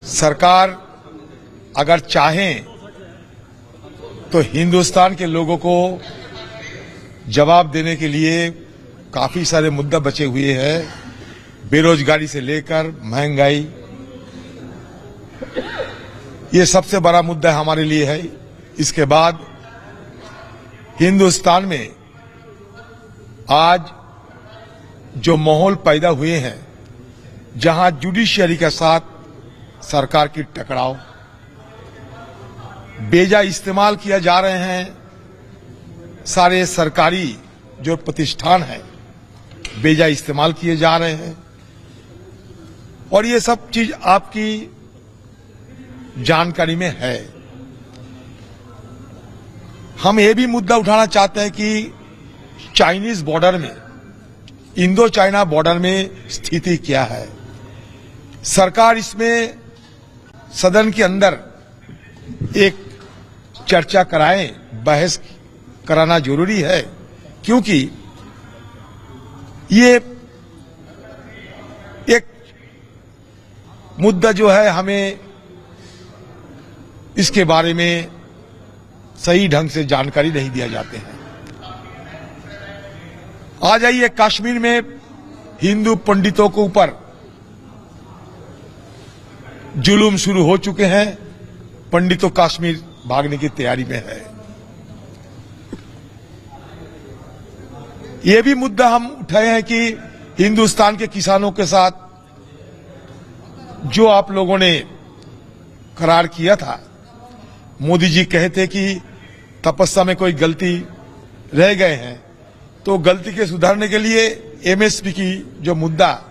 सरकार अगर चाहें तो हिंदुस्तान के लोगों को जवाब देने के लिए काफी सारे मुद्दे बचे हुए हैं। बेरोजगारी से लेकर महंगाई, ये सबसे बड़ा मुद्दा हमारे लिए है। इसके बाद हिंदुस्तान में आज जो माहौल पैदा हुए हैं, जहां जुडिशियरी के साथ सरकार की टकराव, बेजा इस्तेमाल किया जा रहे हैं, सारे सरकारी जो प्रतिष्ठान हैं बेजा इस्तेमाल किए जा रहे हैं, और ये सब चीज आपकी जानकारी में है। हम ये भी मुद्दा उठाना चाहते हैं कि चाइनीज बॉर्डर में, इंडो चाइना बॉर्डर में स्थिति क्या है। सरकार इसमें सदन के अंदर एक चर्चा कराए, बहस कराना जरूरी है, क्योंकि ये एक मुद्दा जो है, हमें इसके बारे में सही ढंग से जानकारी नहीं दिया जाते हैं। आ जाइए, कश्मीर में हिंदू पंडितों के ऊपर जुलूम शुरू हो चुके हैं। पंडितों कश्मीर भागने की तैयारी में है। यह भी मुद्दा हम उठाए हैं कि हिंदुस्तान के किसानों के साथ जो आप लोगों ने करार किया था, मोदी जी कहते कि तपस्या में कोई गलती रह गए हैं, तो गलती के सुधारने के लिए एमएसपी की जो मुद्दा,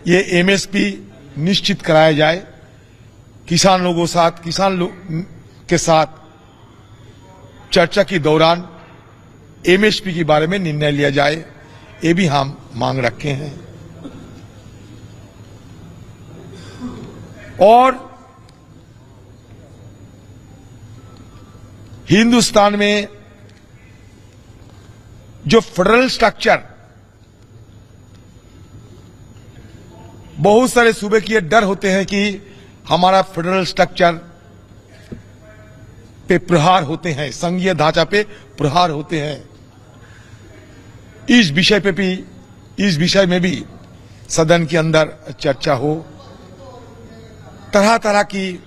ये एमएसपी निश्चित कराया जाए। किसान लोगों के साथ चर्चा के दौरान एमएसपी के बारे में निर्णय लिया जाए, ये भी हम मांग रखे हैं। और हिंदुस्तान में जो फेडरल स्ट्रक्चर, बहुत सारे सूबे की ये डर होते हैं कि हमारा फेडरल स्ट्रक्चर पे प्रहार होते हैं, संघीय ढांचा पे प्रहार होते हैं। इस विषय में भी सदन के अंदर चर्चा हो। तरह तरह की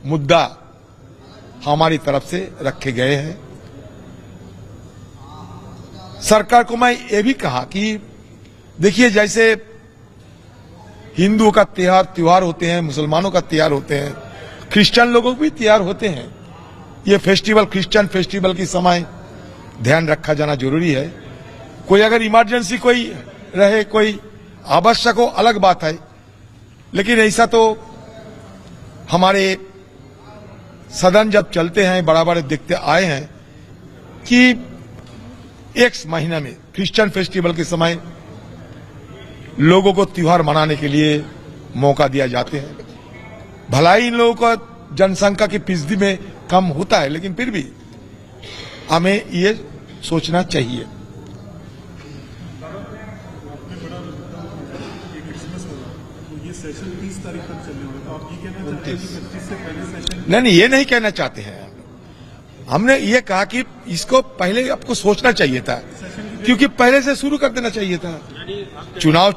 मुद्दा हमारी तरफ से रखे गए हैं। सरकार को मैं ये भी कहा कि देखिए, जैसे हिंदुओं का त्योहार होते हैं, मुसलमानों का त्योहार होते हैं, क्रिश्चियन लोगों के भी त्योहार होते हैं। ये फेस्टिवल, क्रिश्चियन फेस्टिवल के समय ध्यान रखा जाना जरूरी है। कोई अगर इमरजेंसी कोई रहे, कोई आवश्यक हो, अलग बात है, लेकिन ऐसा तो हमारे सदन जब चलते हैं, बड़ा बड़े देखते आए हैं कि एक महीना में क्रिश्चियन फेस्टिवल के समय लोगों को त्योहार मनाने के लिए मौका दिया जाते हैं। भला ही इन लोगों का जनसंख्या की फीसदी में कम होता है, लेकिन फिर भी हमें ये सोचना चाहिए। नहीं, ये नहीं कहना चाहते हैं। हमने ये कहा कि इसको पहले आपको सोचना चाहिए था, क्योंकि पहले से शुरू कर देना चाहिए था। चुनाव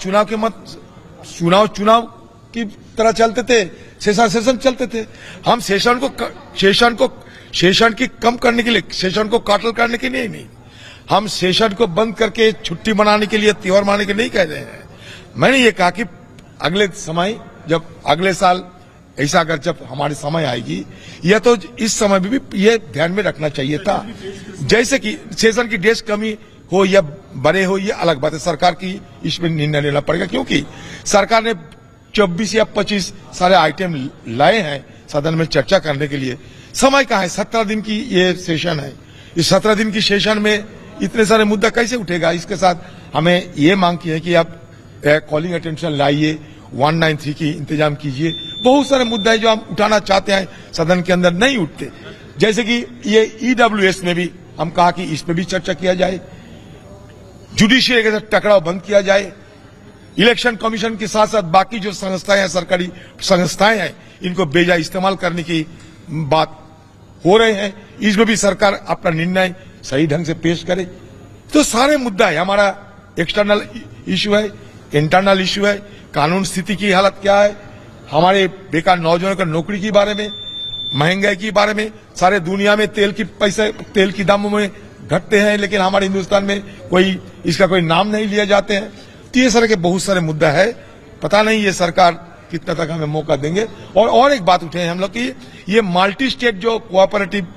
की तरह चलते थे, सेशन चलते थे। हम सेशन की कम करने के लिए, सेशन को काटल करने के लिए नहीं, हम सेशन को बंद करके छुट्टी मनाने के लिए, त्योहार मनाने के लिए नहीं कह रहे हैं। मैंने ये कहा कि अगले समय, जब अगले साल ऐसा अगर जब हमारे समय आएगी, यह तो इस समय भी ये ध्यान में रखना चाहिए था। जैसे कि सेशन की डेज कमी हो या बड़े हो, ये अलग बात है, सरकार की इसमें निर्णय लेना पड़ेगा, क्योंकि सरकार ने 24 या 25 सारे आइटम लाए हैं सदन में चर्चा करने के लिए। समय कहाँ है? 17 दिन की ये सेशन है। इस 17 दिन की सेशन में इतने सारे मुद्दा कैसे उठेगा? इसके साथ हमें ये मांग की है कि आप कॉलिंग अटेंशन लाइए, 193 की इंतजाम कीजिए। बहुत सारे मुद्दे जो हम उठाना चाहते हैं सदन के अंदर नहीं उठते, जैसे कि ये ईडब्ल्यूएस में भी हम कहा कि इस पे भी चर्चा किया जाए, जुडिशियरी के साथ टकराव बंद किया जाए, इलेक्शन कमीशन के साथ साथ बाकी जो संस्थाएं हैं, सरकारी संस्थाएं हैं, इनको बेजा इस्तेमाल करने की बात हो रहे हैं। इसमें भी सरकार अपना निर्णय सही ढंग से पेश करे। तो सारे मुद्दा है, हमारा एक्सटर्नल इश्यू है, इंटरनल इश्यू है, कानून स्थिति की हालत क्या है, हमारे बेकार नौजवानों का नौकरी के बारे में, महंगाई के बारे में। सारे दुनिया में तेल की दामों में घटते हैं, लेकिन हमारे हिंदुस्तान में इसका कोई नाम नहीं लिया जाते हैं। तो ये सारे के बहुत सारे मुद्दा है। पता नहीं ये सरकार कितना तक हमें मौका देंगे। और एक बात उठे हैं हम लोग की, ये मल्टी स्टेट जो कोऑपरेटिव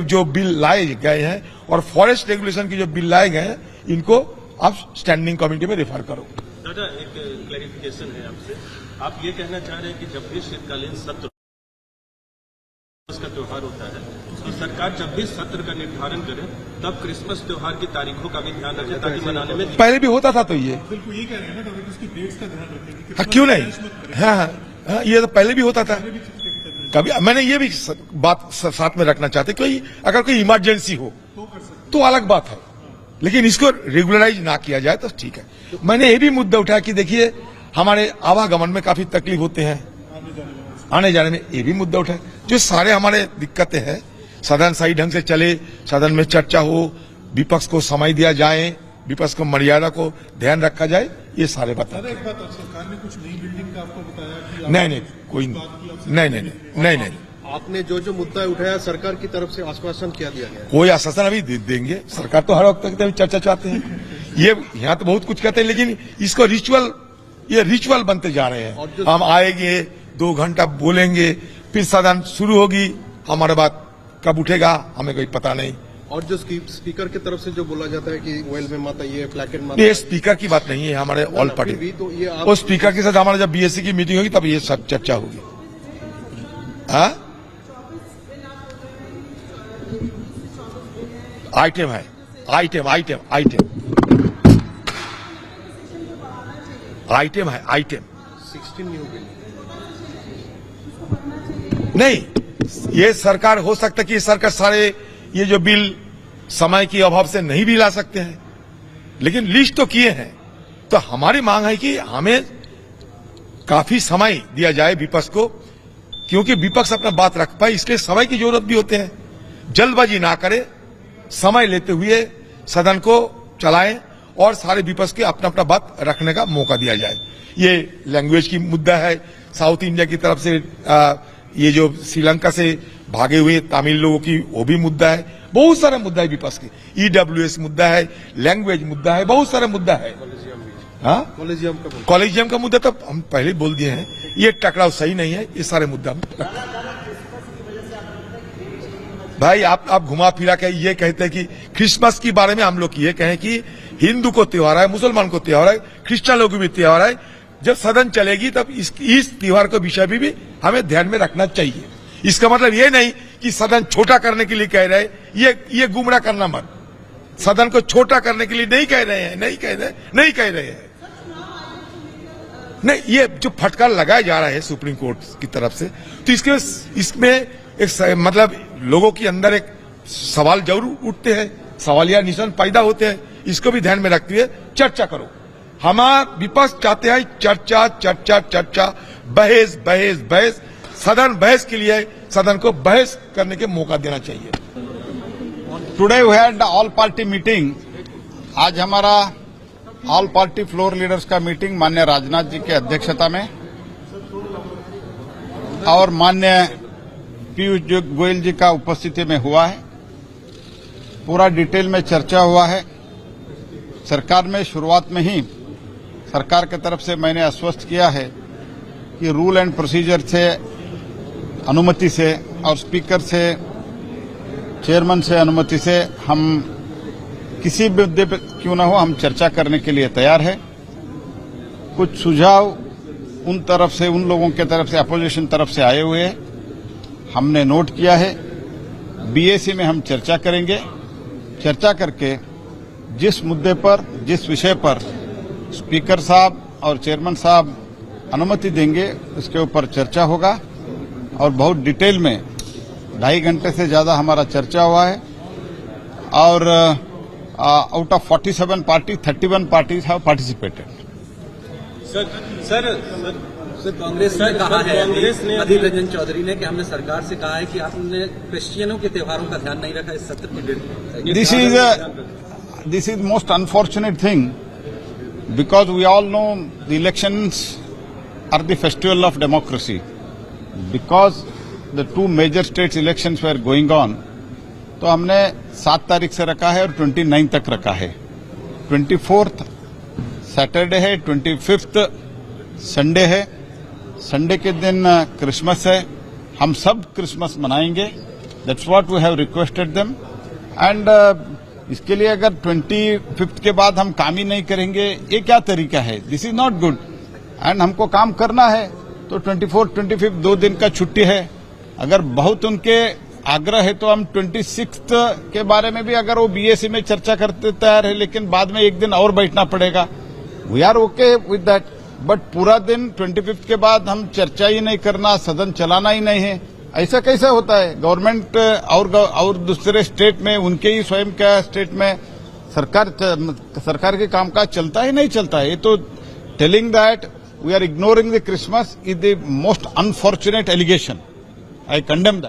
जो बिल लाए गए हैं और फॉरेस्ट रेगुलेशन की जो बिल लाए गए हैं, इनको आप स्टैंडिंग कमेटी में रेफर करो। दादा, एक क्लैरिफिकेशन है आपसे। आप ये कहना चाह रहे हैं कि जब भी शीतकालीन सत्र का त्योहार होता है तो सरकार जब भी सत्र का निर्धारण करे तब क्रिसमस त्योहार की तारीखों का भी ध्यान रखे ताकि मनाने में। पहले भी होता था तो ये बिल्कुल ये कह रहे हैं ना डॉक्टर, इसकी डेट्स का ध्यान रखेंगे। हाँ, क्यों नहीं। हाँ, ये तो पहले भी होता था। कभी मैंने ये भी बात साथ में रखना चाहते, कोई अगर कोई इमरजेंसी हो तो अलग बात है, लेकिन इसको रेगुलराइज ना किया जाए तो ठीक है। मैंने ये भी मुद्दा उठाया कि देखिए हमारे आवागमन में काफी तकलीफ होते हैं, आने जाने में, ये भी मुद्दा उठाया। जो सारे हमारे दिक्कतें हैं, सदन सही ढंग से चले, सदन में चर्चा हो, विपक्ष को समय दिया जाए, विपक्ष को मर्यादा को ध्यान रखा जाए, ये सारे बता। एक बात, सरकार ने कुछ नई बिल्डिंग का आपको बताया कि नहीं, कोई नहीं। आपने जो मुद्दा उठाया सरकार की तरफ से आश्वासन क्या दिया गया? कोई आश्वासन अभी देंगे। सरकार तो हर वक्त चर्चा चाहते हैं। ये यहाँ तो बहुत कुछ कहते हैं, लेकिन इसको रिचुअल बनते जा रहे हैं। हम आएंगे, 2 घंटा बोलेंगे, फिर सदन शुरू होगी, हमारे बात कब उठेगा हमें कोई पता नहीं। और जो स्पीकर की तरफ से जो बोला जाता है कि वेल में माता ये फ्लैकेट माता, ये स्पीकर की बात नहीं है, हमारे ऑल पार्टी तो ये वो स्पीकर के साथ हमारा जब बीएससी की मीटिंग होगी तब ये सब चर्चा होगी। हाँ, आइटम है, आइटम है, आइटम 16 न्यू बिल नहीं। ये सरकार हो सकता है कि सरकार सारे ये जो बिल समय के अभाव से नहीं भी ला सकते हैं, लेकिन लिस्ट तो किए हैं। तो हमारी मांग है कि हमें काफी समय दिया जाए विपक्ष को, क्योंकि विपक्ष अपना बात रख पाए, इसलिए समय की जरूरत भी होते हैं। जल्दबाजी ना करे, समय लेते हुए सदन को चलाएं और सारे विपक्ष के अपना अपना बात रखने का मौका दिया जाए। ये लैंग्वेज की मुद्दा है, साउथ इंडिया की तरफ से ये जो श्रीलंका से भागे हुए तमिल लोगों की वो भी मुद्दा है। बहुत सारे मुद्दा है विपक्ष के, ईडब्ल्यूएस मुद्दा है, लैंग्वेज मुद्दा है, बहुत सारे मुद्दा है। हाँ, कॉलेजियम का मुद्दा तो हम पहले बोल दिए हैं, ये टकराव सही नहीं है। ये सारे मुद्दा भाई आप घुमा फिरा के ये कहते हैं कि क्रिसमस के बारे में हम लोग ये कहें कि हिंदू को त्योहार है, मुसलमान को त्योहार है, क्रिश्चियन लोगों को भी त्योहार है। जब सदन चलेगी तब इस त्योहार के विषय भी हमें ध्यान में रखना चाहिए। इसका मतलब ये नहीं कि सदन छोटा करने के लिए कह रहे हैं, ये गुमराह करना मत। सदन को छोटा करने के लिए नहीं कह रहे हैं, नहीं कह रहे हैं। नहीं, ये जो फटकार लगाया जा रहा है सुप्रीम कोर्ट की तरफ से, तो इसमें एक मतलब लोगों के अंदर एक सवाल जरूर उठते हैं, सवालिया निशान पैदा होते हैं। इसको भी ध्यान में रखते हुए चर्चा करो। हमारा विपक्ष चाहते हैं चर्चा, बहस। सदन बहस के लिए, सदन को बहस करने के मौका देना चाहिए। Today we had all party meeting. आज हमारा ऑल पार्टी फ्लोर लीडर्स का मीटिंग माननीय राजनाथ जी की अध्यक्षता में और माननीय पीयूष गोयल जी का उपस्थिति में हुआ है। पूरा डिटेल में चर्चा हुआ है। सरकार में शुरुआत में ही सरकार की तरफ से मैंने आश्वस्त किया है कि रूल एंड प्रोसीजर से अनुमति से और स्पीकर से, चेयरमैन से अनुमति से हम किसी भी मुद्दे पर क्यों न हो हम चर्चा करने के लिए तैयार है। कुछ सुझाव उन लोगों के तरफ से, अपोजिशन तरफ से आए हुए हैं, हमने नोट किया है। बीएसी में हम चर्चा करेंगे। चर्चा करके जिस मुद्दे पर, जिस विषय पर स्पीकर साहब और चेयरमैन साहब अनुमति देंगे उसके ऊपर चर्चा होगा। और बहुत डिटेल में 2.5 घंटे से ज्यादा हमारा चर्चा हुआ है। और out of 47 party 31 parties have participated. Congress ने कहा है कांग्रेस ने अधीर रंजन चौधरी ने कि हमने सरकार से कहा है कि आपने क्रिश्चियनों के त्योहारों का ध्यान नहीं रखा इस सत्र की date. This is most unfortunate thing because we all know the elections are the festival of democracy. Because the two major states elections were going on, तो हमने 7 तारीख से रखा है और 29 तक रखा है। 24th सैटरडे है, 25th संडे है। संडे के दिन क्रिसमस है। हम सब क्रिसमस मनाएंगे। That's what we have requested them and इसके लिए अगर 25th के बाद हम काम ही नहीं करेंगे, ये क्या तरीका है? This is not good and हमको काम करना है तो 24th 25th 2 दिन का छुट्टी है। अगर बहुत उनके आग्रह है तो हम 26th के बारे में भी अगर वो बीएससी में चर्चा करते तैयार है, लेकिन बाद में एक दिन और बैठना पड़ेगा। We are okay with that, but पूरा दिन 25th के बाद हम चर्चा ही नहीं करना, सदन चलाना ही नहीं है, ऐसा कैसे होता है? गवर्नमेंट और दूसरे स्टेट में, उनके ही स्वयं का स्टेट में सरकार के कामकाज चलता है नहीं चलता है? ये तो telling that we are ignoring the Christmas is the most unfortunate allegation. I condemn that.